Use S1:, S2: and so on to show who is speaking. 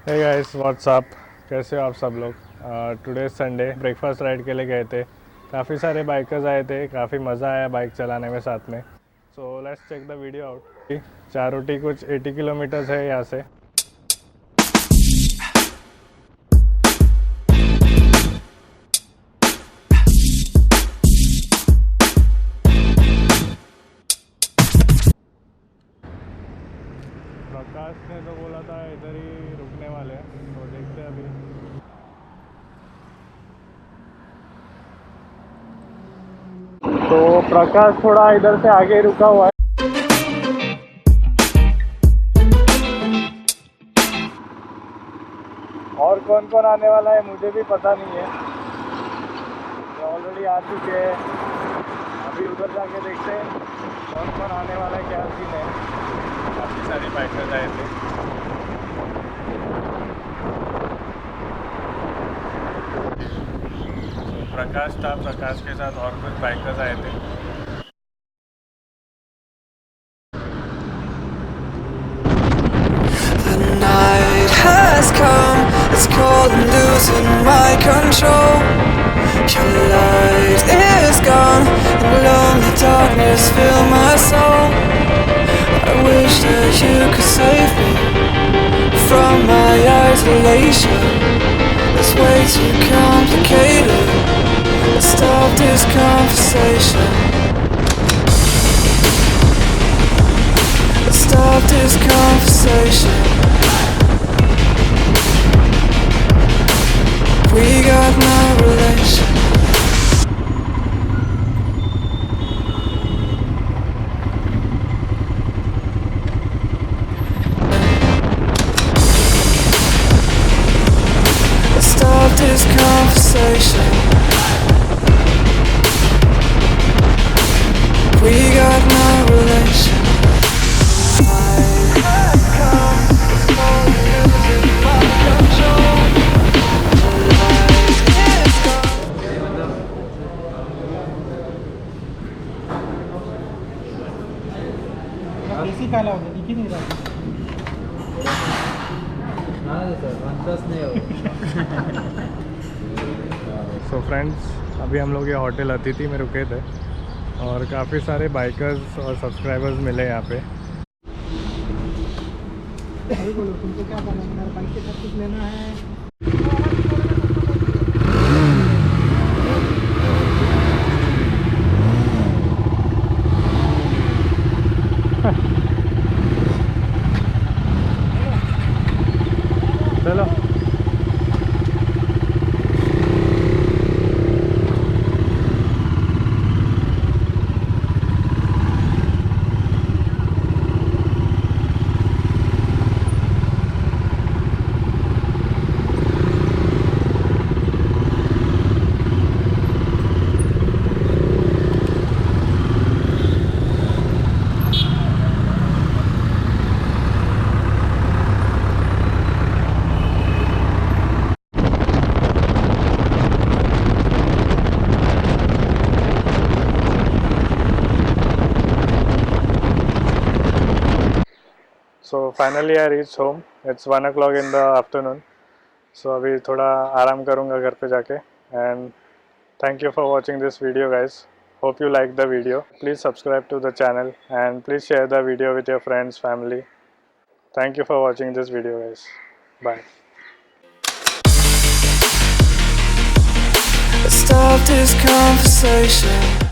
S1: Hey guys what's up, कैसे हो आप सब लोग। टुडे संडे ब्रेकफास्ट राइड के लिए गए थे। काफ़ी सारे बाइकर्स आए थे, काफ़ी मज़ा आया बाइक चलाने में साथ में। So let's check the video out. Charoti कुछ 80 किलोमीटर्स है यहाँ से। प्रकाश ने तो बोला था इधर ही रुकने वाले हैं, तो देखते हैं अभी। तो प्रकाश थोड़ा इधर से आगे रुका हुआ है। और कौन कौन आने वाला है मुझे भी पता नहीं है। ऑलरेडी आ चुके हैं, अभी उधर जाके देखते हैं कौन कौन आने वाला है, क्या सीन है। काफ़ी सारी बाइकर्स आए थे। तो प्रकाश था, प्रकाश के साथ और कुछ बाइकर्स आए थे।
S2: The night has come, it's cold and losing my control. Your light is gone, and lonely darkness fill my soul. I wish that you could save me from my isolation. It's way too complicated. Let's stop this conversation. Let's stop this conversation. We got no relation. Let's stop this conversation. We got no relation. I have come, it's all losing my control.
S3: AC काला हो गया, दिख ही नहीं रहा।
S1: So friends, अभी हम लोग ये होटल अतिथि में रुके थे और काफ़ी सारे बाइकर्स और सब्सक्राइबर्स मिले यहाँ पे।
S3: भाई बोलो तुमको क्या करना है, बाइक के सब कुछ लेना है।
S1: चलो so finally I reach home. It's 1 o'clock in the afternoon. So अभी थोड़ा आराम करूँगा घर पे जाके। And thank you for watching this video guys. Hope you like the video. Please subscribe to the channel and please share the video with your friends, family. Thank you for watching this video guys. Bye.
S2: Let's stop this conversation.